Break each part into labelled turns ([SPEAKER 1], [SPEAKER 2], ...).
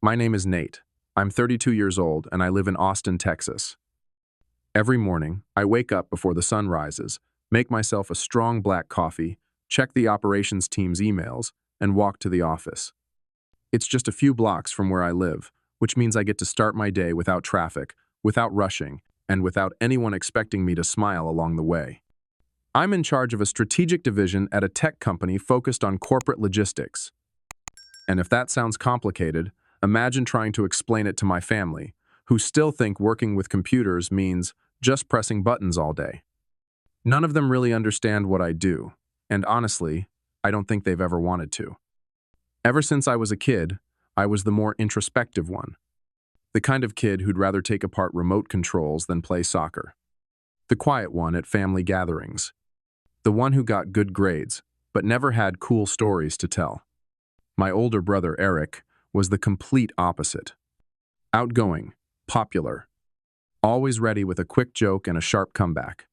[SPEAKER 1] My name is Nate. I'm 32 years old and I live in Austin, Texas. Every morning, I wake up before the sun rises, make myself a strong black coffee, check the operations team's emails, and walk to the office. It's just a few blocks from where I live, which means I get to start my day without traffic, without rushing, and without anyone expecting me to smile along the way. I'm in charge of a strategic division at a tech company focused on corporate logistics. And if that sounds complicated, imagine trying to explain it to my family, who still think working with computers means just pressing buttons all day. None of them really understand what I do, and honestly, I don't think they've ever wanted to. Ever since I was a kid, I was the more introspective one. The kind of kid who'd rather take apart remote controls than play soccer. The quiet one at family gatherings. The one who got good grades, but never had cool stories to tell. My older brother, Eric, was the complete opposite. Outgoing, popular, always ready with a quick joke and a sharp comeback.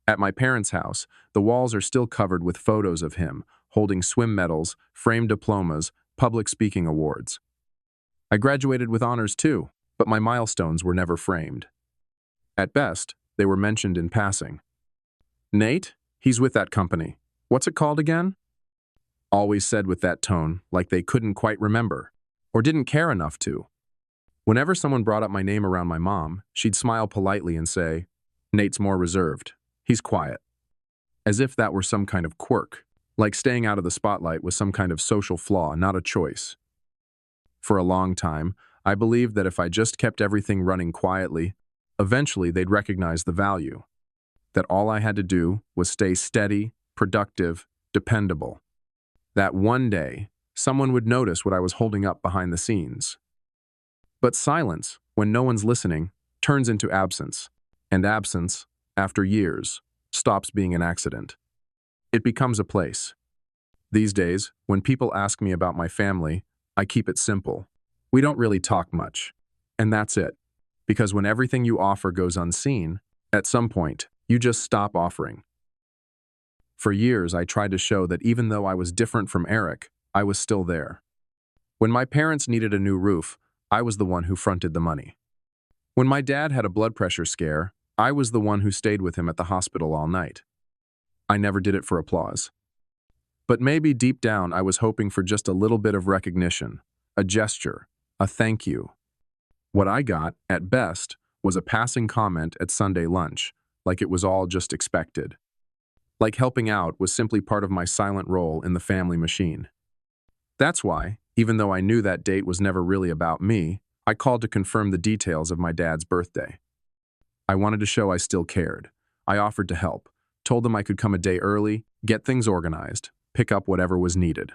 [SPEAKER 1] At my parents' house, the walls are still covered with photos of him, holding swim medals, framed diplomas, public speaking awards. I graduated with honors too, but my milestones were never framed. At best, they were mentioned in passing. Nate, he's with that company. What's it called again? Always said with that tone, like they couldn't quite remember, or didn't care enough to. Whenever someone brought up my name around my mom, she'd smile politely and say, "Nate's more reserved. He's quiet." As if that were some kind of quirk, like staying out of the spotlight was some kind of social flaw, not a choice. For a long time, I believed that if I just kept everything running quietly, eventually they'd recognize the value. That all I had to do was stay steady, productive, dependable. That one day, someone would notice what I was holding up behind the scenes. But silence, when no one's listening, turns into absence. And absence, after years, stops being an accident. It becomes a place. These days, when people ask me about my family, I keep it simple. We don't really talk much. And that's it. Because when everything you offer goes unseen, at some point, you just stop offering. For years, I tried to show that even though I was different from Eric, I was still there. When my parents needed a new roof, I was the one who fronted the money. When my dad had a blood pressure scare, I was the one who stayed with him at the hospital all night. I never did it for applause. But maybe deep down, I was hoping for just a little bit of recognition, a gesture, a thank you. What I got, at best, was a passing comment at Sunday lunch, like it was all just expected. Like helping out was simply part of my silent role in the family machine. That's why, even though I knew that date was never really about me, I called to confirm the details of my dad's birthday. I wanted to show I still cared. I offered to help, told them I could come a day early, get things organized, pick up whatever was needed.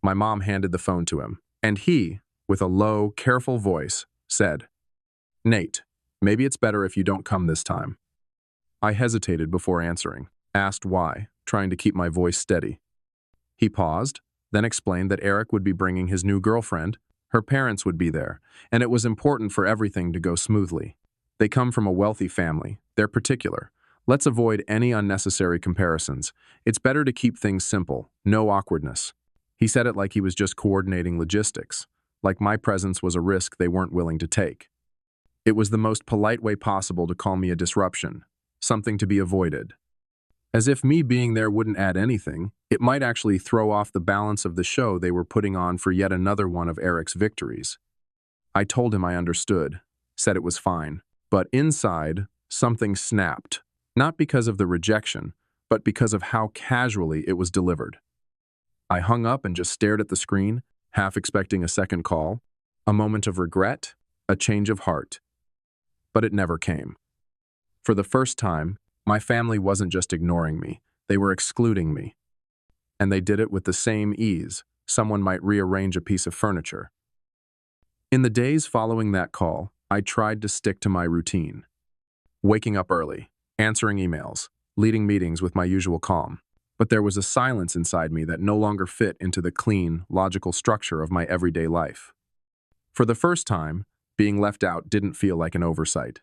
[SPEAKER 1] My mom handed the phone to him, and he, with a low, careful voice, said, "Nate, maybe it's better if you don't come this time." I hesitated before answering. Asked why, trying to keep my voice steady. He paused, then explained that Eric would be bringing his new girlfriend, her parents would be there, and it was important for everything to go smoothly. They come from a wealthy family, they're particular. Let's avoid any unnecessary comparisons. It's better to keep things simple, no awkwardness. He said it like he was just coordinating logistics, like my presence was a risk they weren't willing to take. It was the most polite way possible to call me a disruption, something to be avoided. As if me being there wouldn't add anything, it might actually throw off the balance of the show they were putting on for yet another one of Eric's victories. I told him I understood, said it was fine, but inside, something snapped, not because of the rejection, but because of how casually it was delivered. I hung up and just stared at the screen, half expecting a second call, a moment of regret, a change of heart. But it never came. For the first time, my family wasn't just ignoring me, they were excluding me. And they did it with the same ease someone might rearrange a piece of furniture. In the days following that call, I tried to stick to my routine. Waking up early, answering emails, leading meetings with my usual calm. But there was a silence inside me that no longer fit into the clean, logical structure of my everyday life. For the first time, being left out didn't feel like an oversight.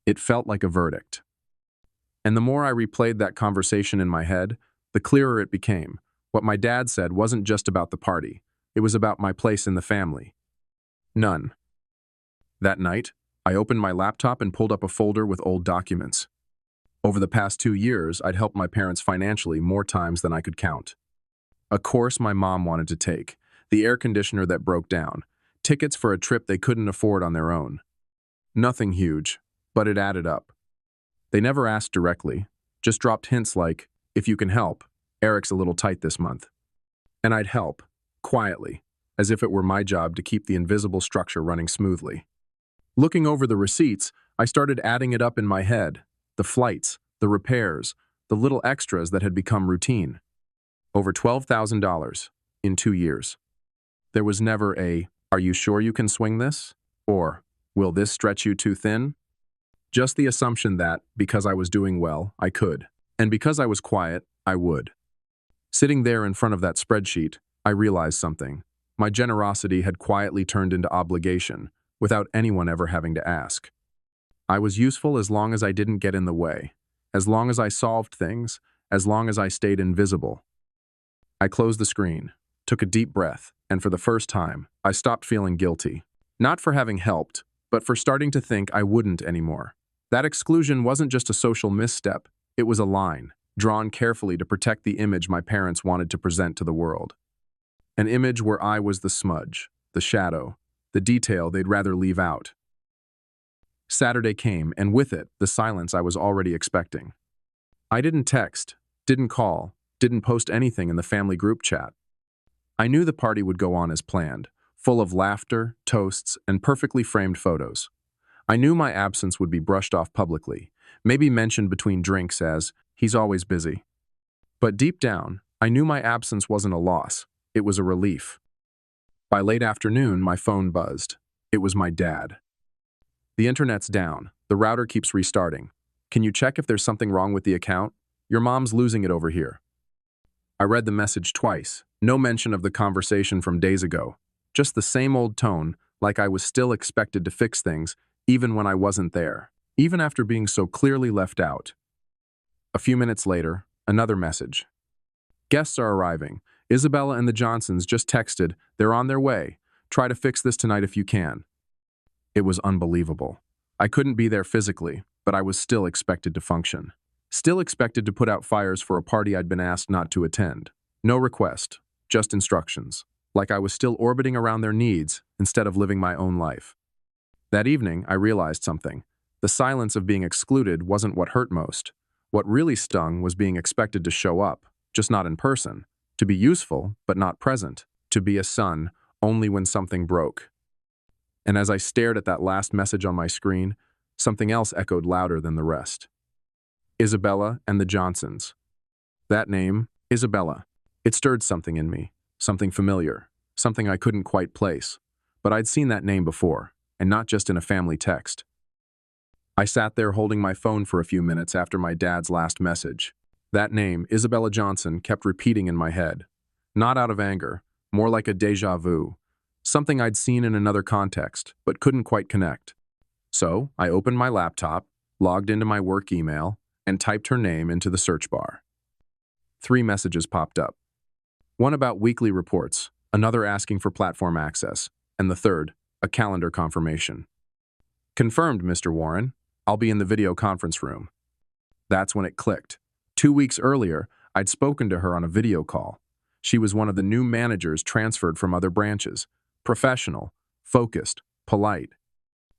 [SPEAKER 1] It felt like a verdict. And the more I replayed that conversation in my head, the clearer it became. What my dad said wasn't just about the party. It was about my place in the family. None. That night, I opened my laptop and pulled up a folder with old documents. Over the past 2 years, I'd helped my parents financially more times than I could count. A course my mom wanted to take, the air conditioner that broke down, tickets for a trip they couldn't afford on their own. Nothing huge, but it added up. They never asked directly, just dropped hints like, "If you can help, Eric's a little tight this month." And I'd help, quietly, as if it were my job to keep the invisible structure running smoothly. Looking over the receipts, I started adding it up in my head, the flights, the repairs, the little extras that had become routine. Over $12,000 in 2 years. There was never a, "Are you sure you can swing this?" or, "Will this stretch you too thin?" Just the assumption that, because I was doing well, I could. And because I was quiet, I would. Sitting there in front of that spreadsheet, I realized something. My generosity had quietly turned into obligation, without anyone ever having to ask. I was useful as long as I didn't get in the way, as long as I solved things, as long as I stayed invisible. I closed the screen, took a deep breath, and for the first time, I stopped feeling guilty. Not for having helped, but for starting to think I wouldn't anymore. That exclusion wasn't just a social misstep, it was a line, drawn carefully to protect the image my parents wanted to present to the world. An image where I was the smudge, the shadow, the detail they'd rather leave out. Saturday came, and with it, the silence I was already expecting. I didn't text, didn't call, didn't post anything in the family group chat. I knew the party would go on as planned, full of laughter, toasts, and perfectly framed photos. I knew my absence would be brushed off publicly, maybe mentioned between drinks as, "He's always busy." But deep down, I knew my absence wasn't a loss, it was a relief. By late afternoon, my phone buzzed. It was my dad. "The internet's down. The router keeps restarting. Can you check if there's something wrong with the account? Your mom's losing it over here." I read the message twice, no mention of the conversation from days ago. Just the same old tone, like I was still expected to fix things, even when I wasn't there, even after being so clearly left out. A few minutes later, another message. "Guests are arriving. Isabella and the Johnsons just texted. They're on their way. Try to fix this tonight if you can." It was unbelievable. I couldn't be there physically, but I was still expected to function. Still expected to put out fires for a party I'd been asked not to attend. No request, just instructions. Like I was still orbiting around their needs instead of living my own life. That evening, I realized something. The silence of being excluded wasn't what hurt most. What really stung was being expected to show up, just not in person. To be useful, but not present. To be a son, only when something broke. And as I stared at that last message on my screen, something else echoed louder than the rest. Isabella and the Johnsons. That name, Isabella. It stirred something in me, something familiar, something I couldn't quite place. But I'd seen that name before, and not just in a family text. I sat there holding my phone for a few minutes after my dad's last message. That name, Isabella Johnson, kept repeating in my head. Not out of anger, more like a déjà vu. Something I'd seen in another context, but couldn't quite connect. So, I opened my laptop, logged into my work email, and typed her name into the search bar. 3 messages popped up. One about weekly reports, another asking for platform access, and the third, a calendar confirmation. "Confirmed, Mr. Warren. I'll be in the video conference room." That's when it clicked. 2 weeks earlier, I'd spoken to her on a video call. She was one of the new managers transferred from other branches. Professional, focused, polite.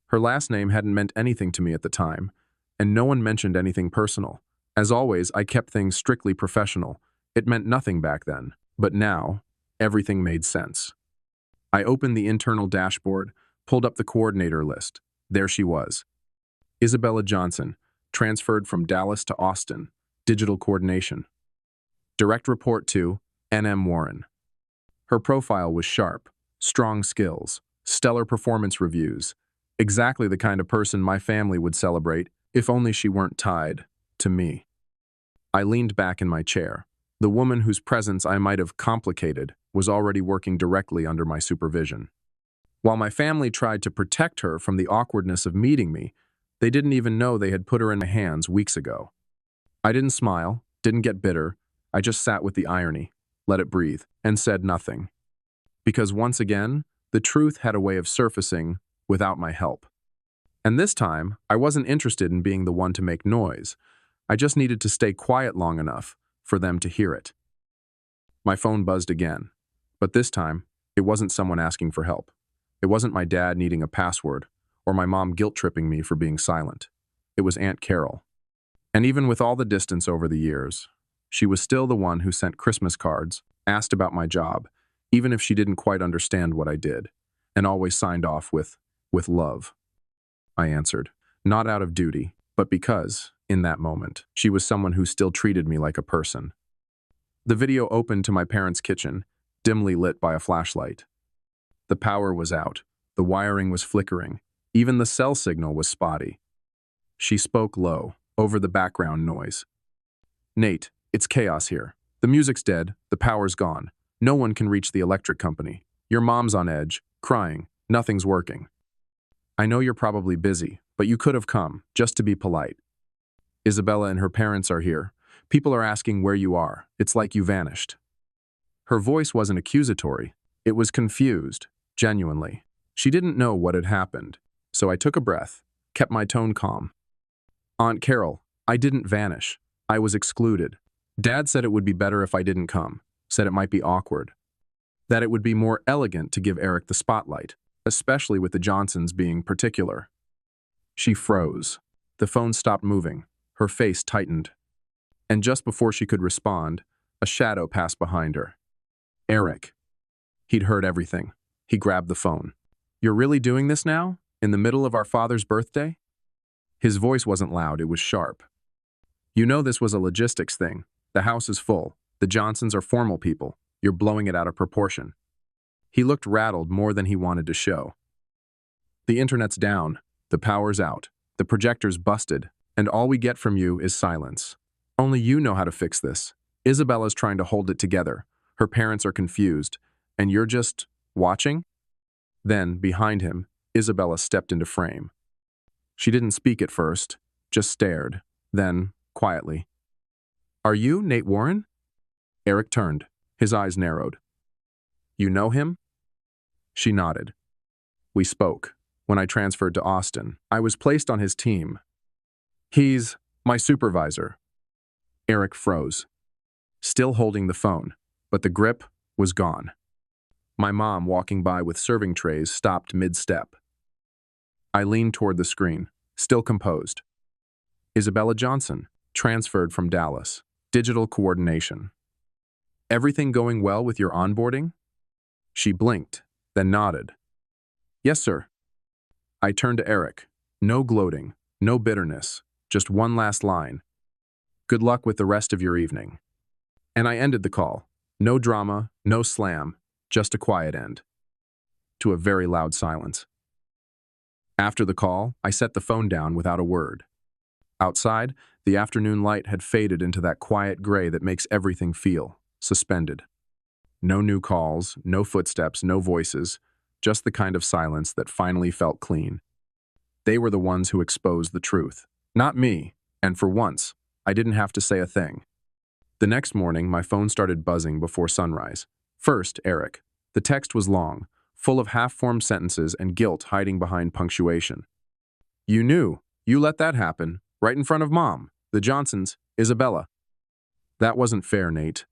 [SPEAKER 1] Her last name hadn't meant anything to me at the time, and no one mentioned anything personal. As always, I kept things strictly professional. It meant nothing back then, but now, everything made sense. I opened the internal dashboard, pulled up the coordinator list. There she was. Isabella Johnson, transferred from Dallas to Austin, digital coordination. Direct report to N.M. Warren. Her profile was sharp, strong skills, stellar performance reviews, exactly the kind of person my family would celebrate if only she weren't tied to me. I leaned back in my chair. The woman whose presence I might have complicated was already working directly under my supervision. While my family tried to protect her from the awkwardness of meeting me, they didn't even know they had put her in my hands weeks ago. I didn't smile, didn't get bitter. I just sat with the irony, let it breathe, and said nothing. Because once again, the truth had a way of surfacing without my help. And this time, I wasn't interested in being the one to make noise. I just needed to stay quiet long enough for them to hear it. My phone buzzed again, but this time, it wasn't someone asking for help. It wasn't my dad needing a password or my mom guilt-tripping me for being silent. It was Aunt Carol. And even with all the distance over the years, she was still the one who sent Christmas cards, asked about my job, even if she didn't quite understand what I did, and always signed off with love. I answered, not out of duty, but because, in that moment, she was someone who still treated me like a person. The video opened to my parents' kitchen, dimly lit by a flashlight. The power was out, the wiring was flickering, even the cell signal was spotty. She spoke low, over the background noise. Nate, it's chaos here. The music's dead, the power's gone. No one can reach the electric company. Your mom's on edge, crying, nothing's working. I know you're probably busy, but you could have come, just to be polite. Isabella and her parents are here. People are asking where you are. It's like you vanished. Her voice wasn't accusatory. It was confused, genuinely. She didn't know what had happened, so I took a breath, kept my tone calm. Aunt Carol, I didn't vanish. I was excluded. Dad said it would be better if I didn't come, said it might be awkward. That it would be more elegant to give Eric the spotlight, especially with the Johnsons being particular. She froze. The phone stopped moving. Her face tightened. And just before she could respond, a shadow passed behind her. Eric. He'd heard everything. He grabbed the phone. You're really doing this now? In the middle of our father's birthday? His voice wasn't loud, it was sharp. You know this was a logistics thing. The house is full. The Johnsons are formal people. You're blowing it out of proportion. He looked rattled more than he wanted to show. The internet's down. The power's out. The projector's busted. And all we get from you is silence. Only you know how to fix this. Isabella's trying to hold it together. Her parents are confused. And you're just watching? Then, behind him, Isabella stepped into frame. She didn't speak at first, just stared. Then, quietly, Are you Nate Warren? Eric turned. His eyes narrowed. You know him? She nodded. We spoke. When I transferred to Austin, I was placed on his team. He's my supervisor. Eric froze, still holding the phone, but the grip was gone. My mom, walking by with serving trays, stopped mid-step. I leaned toward the screen, still composed. Isabella Johnson, transferred from Dallas. Digital coordination. Everything going well with your onboarding? She blinked, then nodded. Yes, sir. I turned to Eric. No gloating, no bitterness, just one last line. Good luck with the rest of your evening. And I ended the call. No drama, no slam, just a quiet end. To a very loud silence. After the call, I set the phone down without a word. Outside, the afternoon light had faded into that quiet gray that makes everything feel suspended. No new calls, no footsteps, no voices, just the kind of silence that finally felt clean. They were the ones who exposed the truth, not me, and for once, I didn't have to say a thing. The next morning, my phone started buzzing before sunrise. First, Eric. The text was long, full of half-formed sentences and guilt hiding behind punctuation. You knew. You let that happen. Right in front of Mom. The Johnsons. Isabella. That wasn't fair, Nate.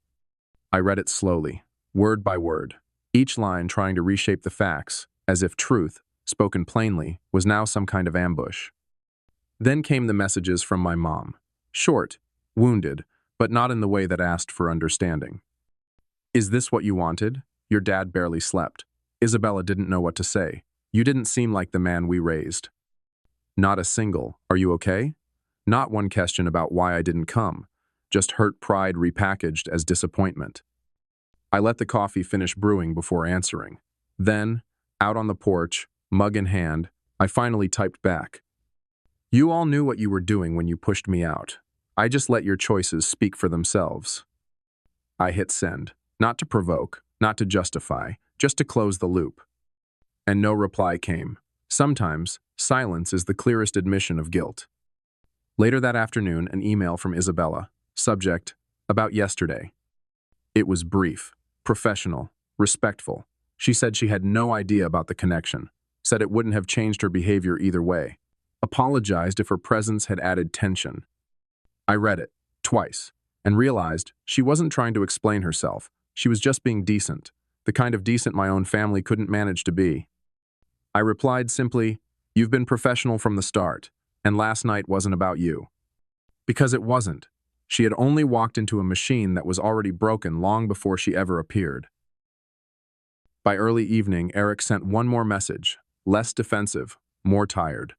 [SPEAKER 1] I read it slowly, word by word, each line trying to reshape the facts, as if truth, spoken plainly, was now some kind of ambush. Then came the messages from my mom. Short, wounded, but not in the way that asked for understanding. Is this what you wanted? Your dad barely slept. Isabella didn't know what to say. You didn't seem like the man we raised. Not a single, are you okay? Not one question about why I didn't come, just hurt pride repackaged as disappointment. I let the coffee finish brewing before answering. Then, out on the porch, mug in hand, I finally typed back. You all knew what you were doing when you pushed me out. I just let your choices speak for themselves. I hit send, not to provoke, not to justify, just to close the loop. And no reply came. Sometimes, silence is the clearest admission of guilt. Later that afternoon, an email from Isabella. Subject, about yesterday. It was brief, professional, respectful, She said she had no idea about the connection, said it wouldn't have changed her behavior either way, apologized if her presence had added tension. I read it, twice, and realized she wasn't trying to explain herself. She was just being decent, the kind of decent my own family couldn't manage to be. I replied simply, "You've been professional from the start, and last night wasn't about you." Because it wasn't. She had only walked into a machine that was already broken long before she ever appeared. By early evening, Eric sent one more message, less defensive, more tired.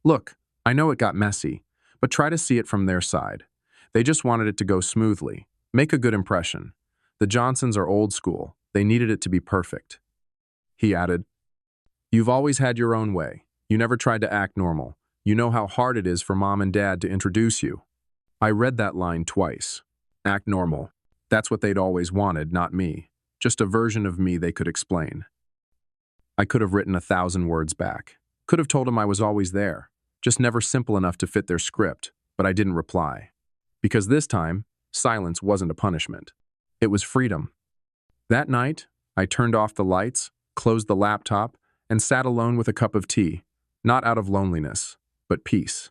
[SPEAKER 1] "Look, I know it got messy, but try to see it from their side. They just wanted it to go smoothly. Make a good impression. The Johnsons are old school. They needed it to be perfect." He added, "You've always had your own way. You never tried to act normal. You know how hard it is for mom and dad to introduce you." I read that line twice. Act normal. That's what they'd always wanted, not me. Just a version of me they could explain. I could have written 1,000 words back. Could have told them I was always there, just never simple enough to fit their script, but I didn't reply. Because this time, silence wasn't a punishment. It was freedom. That night, I turned off the lights, closed the laptop, and sat alone with a cup of tea, not out of loneliness, but peace.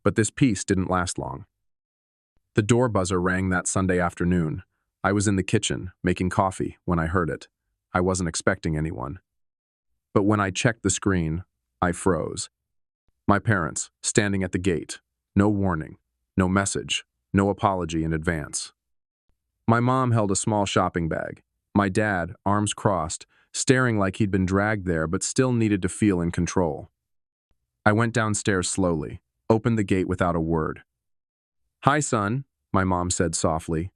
[SPEAKER 1] But this peace didn't last long. The door buzzer rang that Sunday afternoon. I was in the kitchen, making coffee, when I heard it. I wasn't expecting anyone. But when I checked the screen, I froze. My parents, standing at the gate. No warning, no message, no apology in advance. My mom held a small shopping bag. My dad, arms crossed, staring like he'd been dragged there but still needed to feel in control. I went downstairs slowly, opened the gate without a word. "Hi, son," my mom said softly.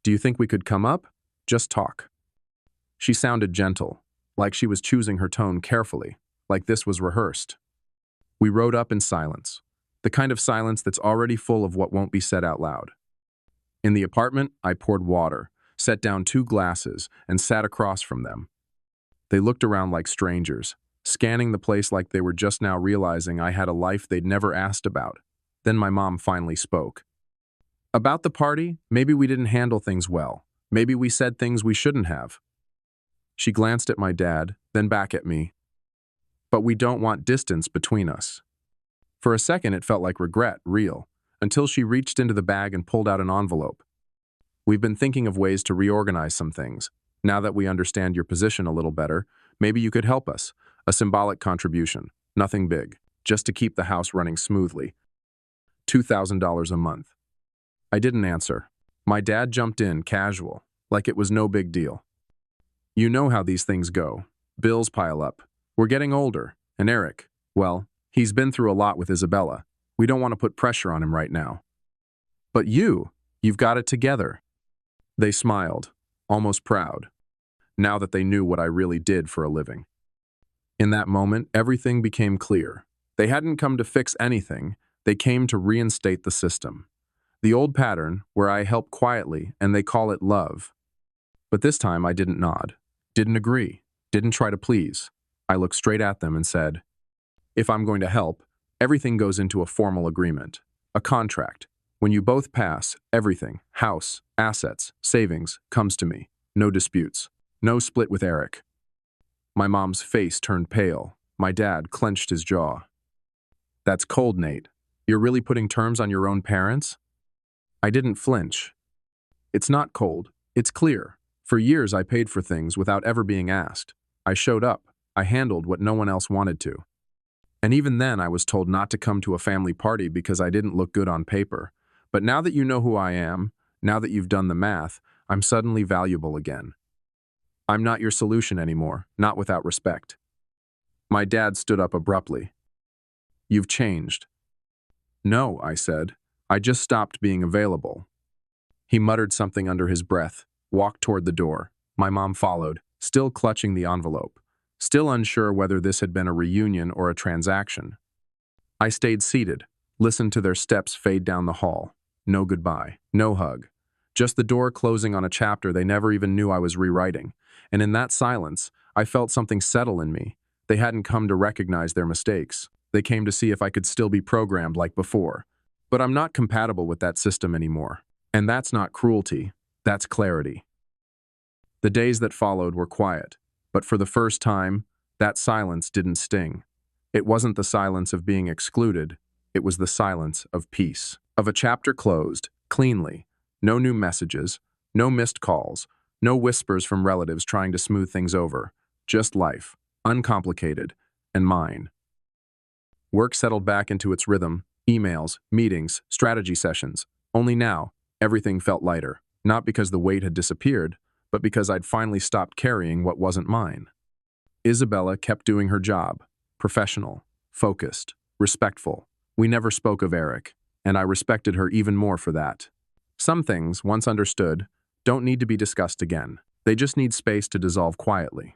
[SPEAKER 1] "Do you think we could come up? Just talk." She sounded gentle, like she was choosing her tone carefully, like this was rehearsed. We rode up in silence, the kind of silence that's already full of what won't be said out loud. In the apartment, I poured water, set down 2 glasses, and sat across from them. They looked around like strangers, scanning the place like they were just now realizing I had a life they'd never asked about. Then my mom finally spoke. "About the party, maybe we didn't handle things well. Maybe we said things we shouldn't have." She glanced at my dad, then back at me. "But we don't want distance between us." For a second, it felt like regret, real, until she reached into the bag and pulled out an envelope. "We've been thinking of ways to reorganize some things. Now that we understand your position a little better, maybe you could help us. A symbolic contribution, nothing big, just to keep the house running smoothly. $2,000 a month." I didn't answer. My dad jumped in, casual, like it was no big deal. "You know how these things go. Bills pile up. We're getting older, and Eric, well, he's been through a lot with Isabella. We don't want to put pressure on him right now." "But you've got it together." They smiled, almost proud, now that they knew what I really did for a living. In that moment, everything became clear. They hadn't come to fix anything. They came to reinstate the system. The old pattern, where I help quietly and they call it love. But this time I didn't nod, didn't agree, didn't try to please. I looked straight at them and said, "If I'm going to help, everything goes into a formal agreement, a contract. When you both pass, everything, house, assets, savings, comes to me. No disputes. No split with Eric." My mom's face turned pale. My dad clenched his jaw. "That's cold, Nate. You're really putting terms on your own parents?" I didn't flinch. "It's not cold. It's clear. For years I paid for things without ever being asked. I showed up. I handled what no one else wanted to. And even then I was told not to come to a family party because I didn't look good on paper. But now that you know who I am, now that you've done the math, I'm suddenly valuable again. I'm not your solution anymore, not without respect." My dad stood up abruptly. "You've changed." "No," I said. "I just stopped being available." He muttered something under his breath, walked toward the door. My mom followed, still clutching the envelope, still unsure whether this had been a reunion or a transaction. I stayed seated, listened to their steps fade down the hall. No goodbye, no hug. Just the door closing on a chapter they never even knew I was rewriting. And in that silence, I felt something settle in me. They hadn't come to recognize their mistakes. They came to see if I could still be programmed like before. But I'm not compatible with that system anymore. And that's not cruelty. That's clarity. The days that followed were quiet, but for the first time, that silence didn't sting. It wasn't the silence of being excluded, it was the silence of peace. Of a chapter closed, cleanly, no new messages, no missed calls, no whispers from relatives trying to smooth things over, just life, uncomplicated, and mine. Work settled back into its rhythm, emails, meetings, strategy sessions. Only now, everything felt lighter, not because the weight had disappeared, but because I'd finally stopped carrying what wasn't mine. Isabella kept doing her job, professional, focused, respectful. We never spoke of Eric, and I respected her even more for that. Some things, once understood, don't need to be discussed again. They just need space to dissolve quietly.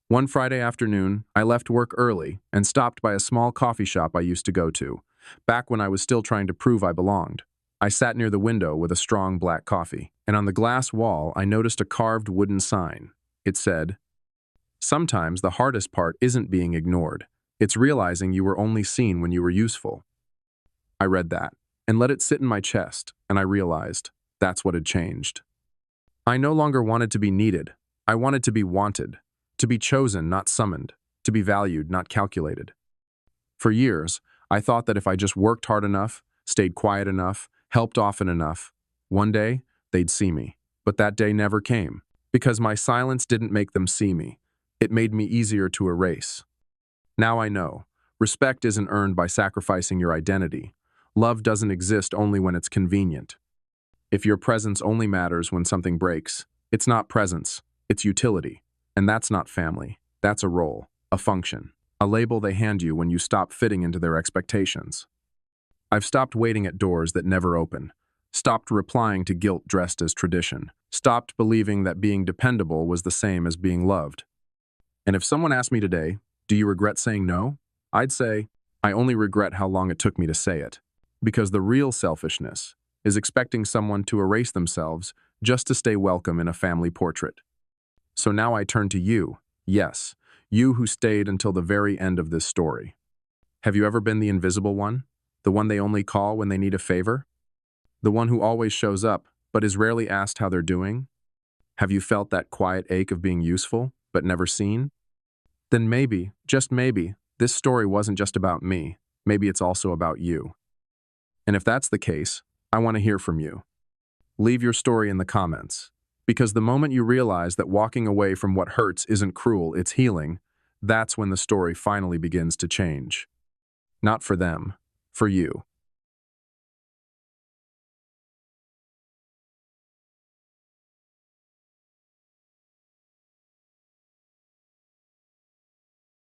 [SPEAKER 1] One Friday afternoon, I left work early and stopped by a small coffee shop I used to go to, back when I was still trying to prove I belonged. I sat near the window with a strong black coffee, and on the glass wall I noticed a carved wooden sign. It said, "Sometimes the hardest part isn't being ignored. It's realizing you were only seen when you were useful." I read that and let it sit in my chest, and I realized that's what had changed. I no longer wanted to be needed. I wanted to be wanted, to be chosen, not summoned, to be valued, not calculated. For years, I thought that if I just worked hard enough, stayed quiet enough, helped often enough, one day they'd see me. But that day never came, because my silence didn't make them see me. It made me easier to erase. Now I know, respect isn't earned by sacrificing your identity. Love doesn't exist only when it's convenient. If your presence only matters when something breaks, it's not presence, it's utility. And that's not family. That's a role, a function, a label they hand you when you stop fitting into their expectations. I've stopped waiting at doors that never open, stopped replying to guilt dressed as tradition, stopped believing that being dependable was the same as being loved. And if someone asked me today, "Do you regret saying no?" I'd say, I only regret how long it took me to say it. Because the real selfishness is expecting someone to erase themselves just to stay welcome in a family portrait. So now I turn to you, yes, you who stayed until the very end of this story. Have you ever been the invisible one? The one they only call when they need a favor? The one who always shows up, but is rarely asked how they're doing? Have you felt that quiet ache of being useful, but never seen? Then maybe, just maybe, this story wasn't just about me. Maybe it's also about you. And if that's the case, I want to hear from you. Leave your story in the comments. Because the moment you realize that walking away from what hurts isn't cruel, it's healing, that's when the story finally begins to change. Not for them, for you.